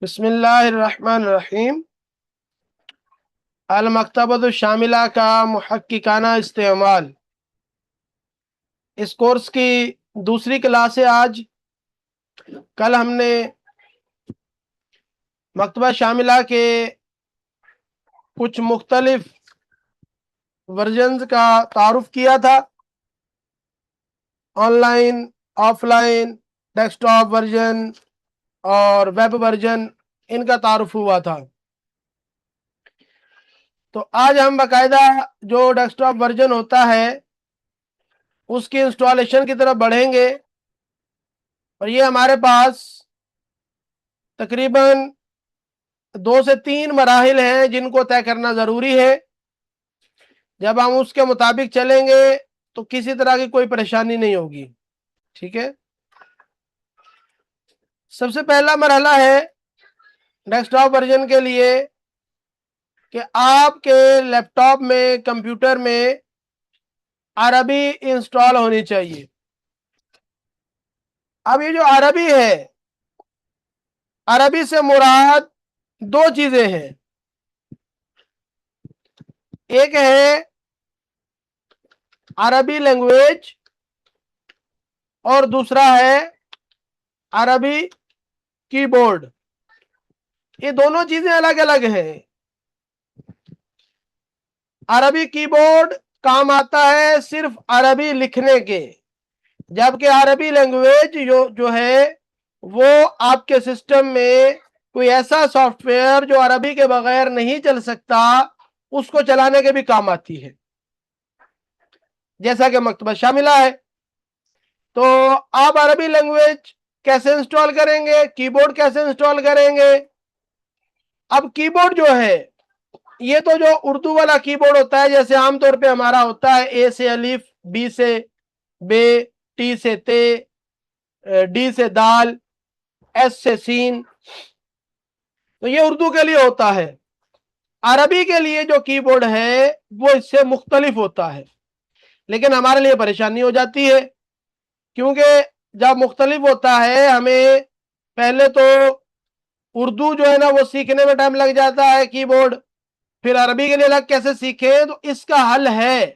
बिस्मिल्लाहिर्रहमानिर्रहीम। अल मकतबतुश शामिला का मुहक्किकाना इस्तेमाल। इस कोर्स की दूसरी क्लास है आज। कल हमने मकतबा शामिला के कुछ मुख्तलिफ वर्जन्स का तारुफ किया था। ऑनलाइन, ऑफलाइन, डेस्कटॉप वर्जन और वेब वर्जन, इनका तारुफ हुआ था। तो आज हम बाकायदा जो डेस्कटॉप वर्जन होता है उसकी इंस्टॉलेशन की तरफ बढ़ेंगे। और ये हमारे पास तकरीबन 2 से 3 मराहिल हैं जिनको तय करना ज़रूरी है। जब हम उसके मुताबिक चलेंगे तो किसी तरह की कोई परेशानी नहीं होगी। ठीक है। सबसे पहला मरहला है डेस्कटॉप वर्जन के लिए कि आपके लैपटॉप में, कंप्यूटर में अरबी इंस्टॉल होनी चाहिए। अब ये जो अरबी है, अरबी से मुराद 2 चीजें हैं। एक है अरबी लैंग्वेज और दूसरा है अरबी कीबोर्ड। ये दोनों चीजें अलग अलग हैं। अरबी कीबोर्ड काम आता है सिर्फ अरबी लिखने के, जबकि अरबी लैंग्वेज जो है वो आपके सिस्टम में कोई ऐसा सॉफ्टवेयर जो अरबी के बगैर नहीं चल सकता, उसको चलाने के भी काम आती है, जैसा कि मकतबा शामिला है। तो आप अरबी लैंग्वेज कैसे इंस्टॉल करेंगे, कीबोर्ड कैसे इंस्टॉल करेंगे? अब कीबोर्ड जो है, ये तो जो उर्दू वाला कीबोर्ड होता है, जैसे आमतौर पे हमारा होता है ए से अलिफ, बी से बे, टी से ते, डी से दाल, एस से सीन, तो ये उर्दू के लिए होता है। अरबी के लिए जो कीबोर्ड है वो इससे मुख्तलिफ होता है, लेकिन हमारे लिए परेशानी हो जाती है, क्योंकि जब मुख्तलिफ होता है हमें पहले तो उर्दू जो है ना वो सीखने में टाइम लग जाता है कीबोर्ड, फिर अरबी के लिए अलग कैसे सीखें। तो इसका हल है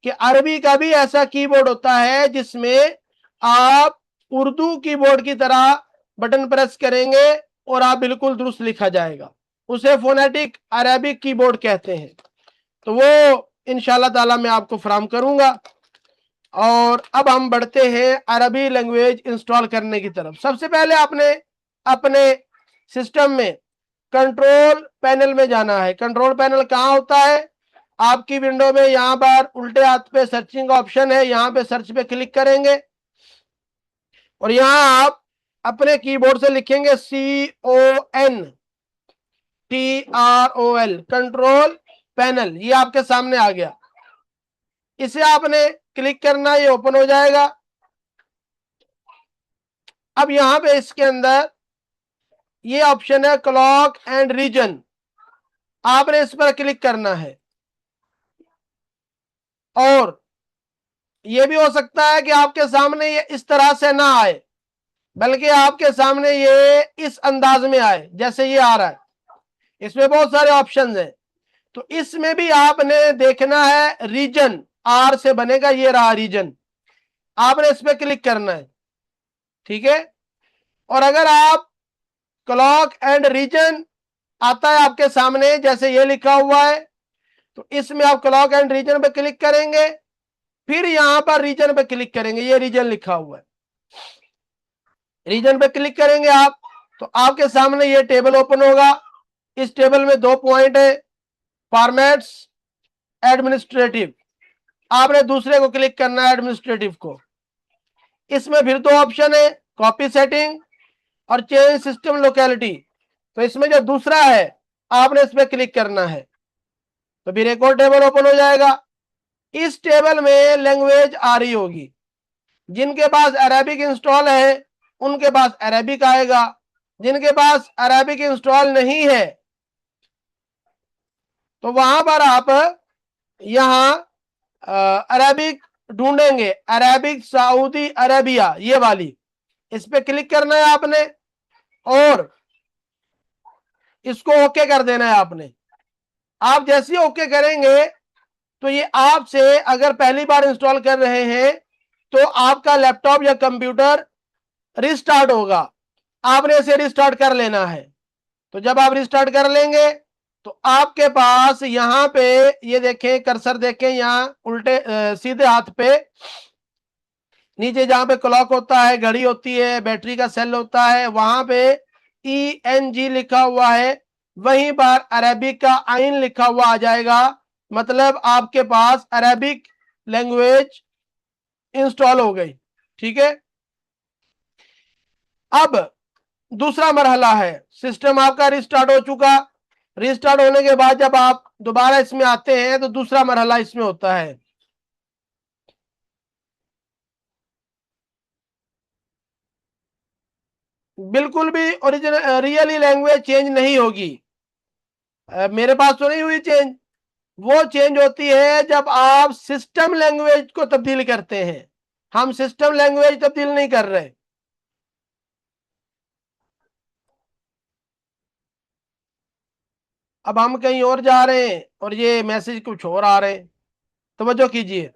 कि अरबी का भी ऐसा कीबोर्ड होता है जिसमें आप उर्दू कीबोर्ड की तरह बटन प्रेस करेंगे और आप बिल्कुल दुरुस्त लिखा जाएगा। उसे फोनेटिक अरबिक कीबोर्ड कहते हैं। तो वो इंशाल्लाह ताला मैं आपको फराहम करूंगा। और अब हम बढ़ते हैं अरबी लैंग्वेज इंस्टॉल करने की तरफ। सबसे पहले आपने अपने सिस्टम में कंट्रोल पैनल में जाना है। कंट्रोल पैनल कहाँ होता है? आपकी विंडो में यहां पर उल्टे हाथ पे सर्चिंग का ऑप्शन है, यहां पे सर्च पे क्लिक करेंगे और यहां आप अपने कीबोर्ड से लिखेंगे CONTROL, कंट्रोल पैनल। ये आपके सामने आ गया, इसे आपने क्लिक करना, ये ओपन हो जाएगा। अब यहां पे इसके अंदर ये ऑप्शन है क्लॉक एंड रीजन, आपने इस पर क्लिक करना है। और ये भी हो सकता है कि आपके सामने ये इस तरह से ना आए, बल्कि आपके सामने ये इस अंदाज में आए जैसे ये आ रहा है। इसमें बहुत सारे ऑप्शंस हैं, तो इसमें भी आपने देखना है रीजन, आर से बनेगा, ये रहा रीजन, आपने इस पर क्लिक करना है। ठीक है। और अगर आप क्लॉक एंड रीजन आता है आपके सामने जैसे ये लिखा हुआ है, तो इसमें आप क्लॉक एंड रीजन पे क्लिक करेंगे, फिर यहां पर रीजन पे क्लिक करेंगे, ये रीजन लिखा हुआ है, रीजन पे क्लिक करेंगे आप, तो आपके सामने ये टेबल ओपन होगा। इस टेबल में 2 पॉइंट है, फॉर्मेट्स, एडमिनिस्ट्रेटिव, आपने दूसरे को क्लिक करना है, एडमिनिस्ट्रेटिव को। इसमें फिर 2 ऑप्शन है, कॉपी सेटिंग और चेंज सिस्टम लोकेलिटी। तो इसमें जो दूसरा है आपने इस पर क्लिक करना है, तो फिर एक और टेबल ओपन हो जाएगा। इस टेबल में लैंग्वेज आ रही होगी, जिनके पास अरेबिक इंस्टॉल है उनके पास अरेबिक आएगा, जिनके पास अरेबिक इंस्टॉल नहीं है तो वहां पर आप यहां अरेबिक ढूंढेंगे, अरेबिक सऊदी अरेबिया, ये वाली, इस पे क्लिक करना है आपने। और इसको ओके कर देना है आपने। आप जैसे ही ओके करेंगे तो ये आपसे अगर पहली बार इंस्टॉल कर रहे हैं तो आपका लैपटॉप या कंप्यूटर रिस्टार्ट होगा, आपने इसे रिस्टार्ट कर लेना है। तो जब आप रिस्टार्ट कर लेंगे तो आपके पास यहां पे ये देखें, कर्सर देखें, यहां उल्टे सीधे हाथ पे नीचे जहां पे क्लॉक होता है, घड़ी होती है, बैटरी का सेल होता है, वहां पे ENG लिखा हुआ है, वहीं पर अरेबिक का आइन लिखा हुआ आ जाएगा। मतलब आपके पास अरेबिक लैंग्वेज इंस्टॉल हो गई। ठीक है, अब दूसरा मरहला है, सिस्टम आपका रिस्टार्ट हो चुका। रिस्टार्ट होने के बाद जब आप दोबारा इसमें आते हैं तो दूसरा मरहला इसमें होता है। बिल्कुल भी ओरिजिनल रियली लैंग्वेज चेंज नहीं होगी। मेरे पास तो नहीं हुई चेंज। वो चेंज होती है जब आप सिस्टम लैंग्वेज को तब्दील करते हैं। हम सिस्टम लैंग्वेज तब्दील नहीं कर रहे। अब हम कहीं और जा रहे हैं और ये मैसेज कुछ और आ रहे हैं, तवज्जो कीजिए।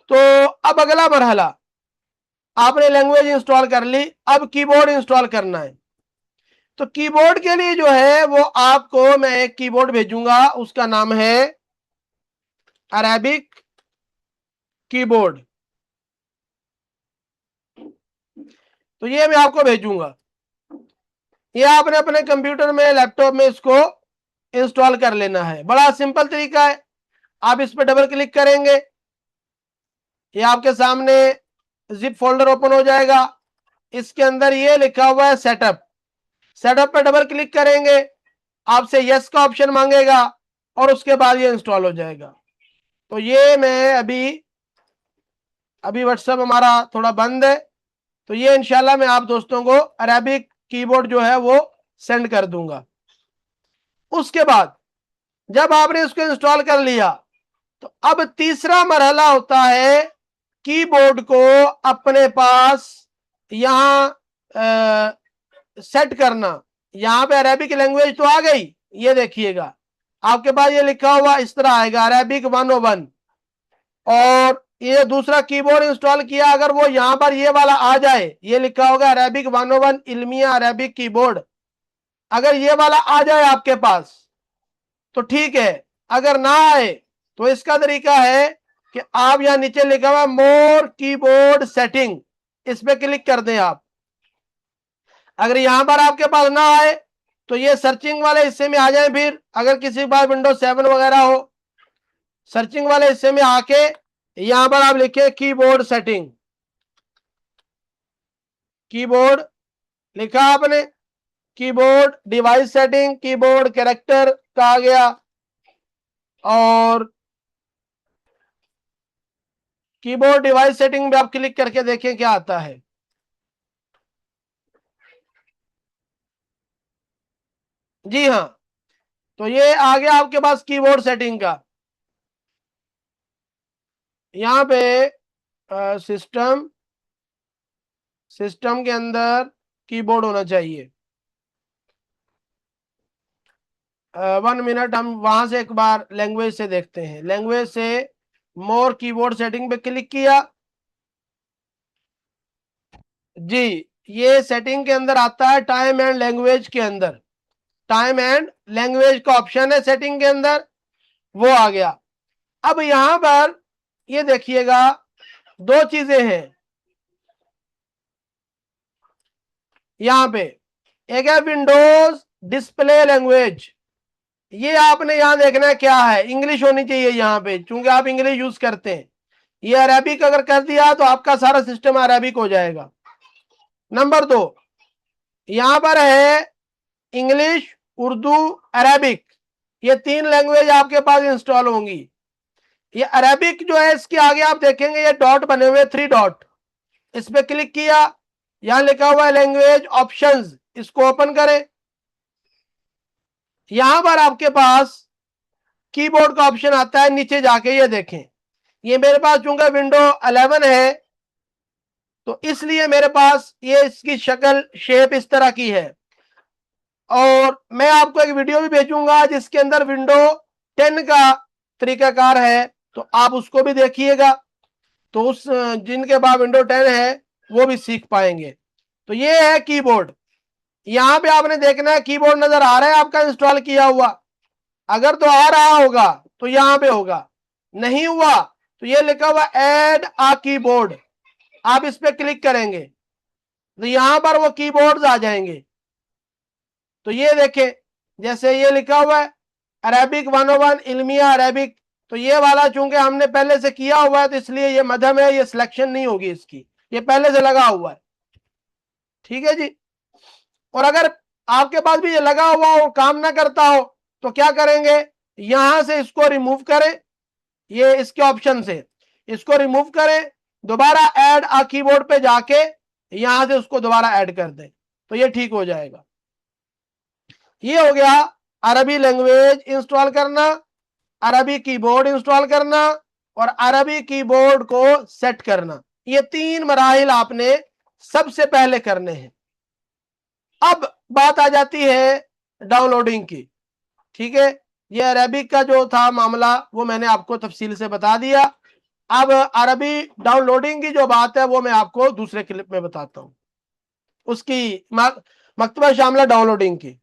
तो अब अगला मरहला, आपने लैंग्वेज इंस्टॉल कर ली, अब कीबोर्ड इंस्टॉल करना है। तो कीबोर्ड के लिए जो है वो आपको मैं एक कीबोर्ड भेजूंगा, उसका नाम है अरेबिक कीबोर्ड। तो ये मैं आपको भेजूंगा, ये आपने अपने कंप्यूटर में, लैपटॉप में इसको इंस्टॉल कर लेना है। बड़ा सिंपल तरीका है। आप इस पर डबल क्लिक करेंगे, ये आपके सामने जिप फोल्डर ओपन हो जाएगा। इसके अंदर ये लिखा हुआ है सेटअप। सेटअप पर डबल क्लिक करेंगे, आपसे यस का ऑप्शन मांगेगा और उसके बाद ये इंस्टॉल हो जाएगा। तो ये मैं अभी व्हाट्सएप हमारा थोड़ा बंद है, तो ये इंशाल्लाह मैं आप दोस्तों को अरेबिक कीबोर्ड जो है वो सेंड कर दूंगा। उसके बाद जब आपने इसको इंस्टॉल कर लिया तो अब तीसरा मरहला होता है कीबोर्ड को अपने पास यहां सेट करना। यहां पे अरेबिक लैंग्वेज तो आ गई, ये देखिएगा आपके पास ये लिखा हुआ इस तरह आएगा अरेबिक 101। और ये दूसरा कीबोर्ड इंस्टॉल किया, अगर वो यहां पर ये वाला आ जाए, ये लिखा होगा अरेबिक 101 इल्मिया अरेबिक कीबोर्ड, अगर ये वाला आ जाए आपके पास तो ठीक है। अगर ना आए तो इसका तरीका है कि आप यहां नीचे लिखा हुआ मोर कीबोर्ड सेटिंग, इस पे क्लिक कर दें आप। अगर यहां पर आपके पास ना आए तो ये सर्चिंग वाले हिस्से में आ जाए। फिर अगर किसी के पास विंडोज 7 वगैरह हो, सर्चिंग वाले हिस्से में आके यहां पर आप लिखे कीबोर्ड सेटिंग, कीबोर्ड लिखा आपने, keyboard device setting, keyboard character का आ गया, और कीबोर्ड डिवाइस सेटिंग में आप क्लिक करके देखें क्या आता है। जी हाँ, तो ये आ गया आपके पास कीबोर्ड सेटिंग का। यहाँ पे सिस्टम सिस्टम के अंदर कीबोर्ड होना चाहिए। 1 मिनट, हम वहां से एक बार लैंग्वेज से देखते हैं। लैंग्वेज से मोर कीबोर्ड सेटिंग पे क्लिक किया जी, ये सेटिंग के अंदर आता है टाइम एंड लैंग्वेज के अंदर, टाइम एंड लैंग्वेज का ऑप्शन है सेटिंग के अंदर, वो आ गया। अब यहां पर ये देखिएगा दो चीजें हैं यहां पे, एक है विंडोज डिस्प्ले लैंग्वेज, ये आपने यहां देखना है क्या है, इंग्लिश होनी चाहिए यहां पे, चूंकि आप इंग्लिश यूज करते हैं। ये अरेबिक अगर कर दिया तो आपका सारा सिस्टम अरेबिक हो जाएगा। नंबर 2, यहां पर है इंग्लिश, उर्दू, अरेबिक, ये 3 लैंग्वेज आपके पास इंस्टॉल होंगी। ये अरेबिक जो है इसके आगे आप देखेंगे ये डॉट बने हुए, 3 डॉट, इस पे क्लिक किया, यहां लिखा हुआ है लैंग्वेज ऑप्शंस, इसको ओपन करें। यहां पर आपके पास कीबोर्ड का ऑप्शन आता है, नीचे जाके ये देखें, ये मेरे पास चूंकि विंडो 11 है तो इसलिए मेरे पास ये इसकी शक्ल शेप इस तरह की है। और मैं आपको एक वीडियो भी भेजूंगा जिसके अंदर विंडो 10 का तरीकाकार है, तो आप उसको भी देखिएगा, तो उस जिनके पास विंडो 10 है वो भी सीख पाएंगे। तो ये है कीबोर्ड। यहां पे आपने देखना है कीबोर्ड नजर आ रहा है आपका इंस्टॉल किया हुआ, अगर तो आ रहा होगा तो यहां पे होगा, नहीं हुआ तो ये लिखा हुआ ऐड आ कीबोर्ड, आप इस पे क्लिक करेंगे तो यहां पर वो कीबोर्ड्स आ जाएंगे। तो ये देखें, जैसे ये लिखा हुआ है अरेबिक 101 इल्मिया अरेबिक, तो ये वाला चूंकि हमने पहले से किया हुआ है तो इसलिए ये मध्यम है, ये सिलेक्शन नहीं होगी इसकी, ये पहले से लगा हुआ है। ठीक है जी। और अगर आपके पास भी ये लगा हुआ हो, काम ना करता हो, तो क्या करेंगे, यहां से इसको रिमूव करें, ये इसके ऑप्शन से इसको रिमूव करें, दोबारा ऐड आ कीबोर्ड पे जाके यहां से उसको दोबारा ऐड कर दें, तो ये ठीक हो जाएगा। ये हो गया अरबी लैंग्वेज इंस्टॉल करना, अरबी कीबोर्ड इंस्टॉल करना और अरबी कीबोर्ड को सेट करना। ये 3 मराहिल आपने सबसे पहले करने हैं। अब बात आ जाती है डाउनलोडिंग की। ठीक है, ये अरबिक का जो था मामला वो मैंने आपको तफसील से बता दिया। अब अरबी डाउनलोडिंग की जो बात है वो मैं आपको दूसरे क्लिप में बताता हूं, उसकी मकतबा शामिला डाउनलोडिंग की।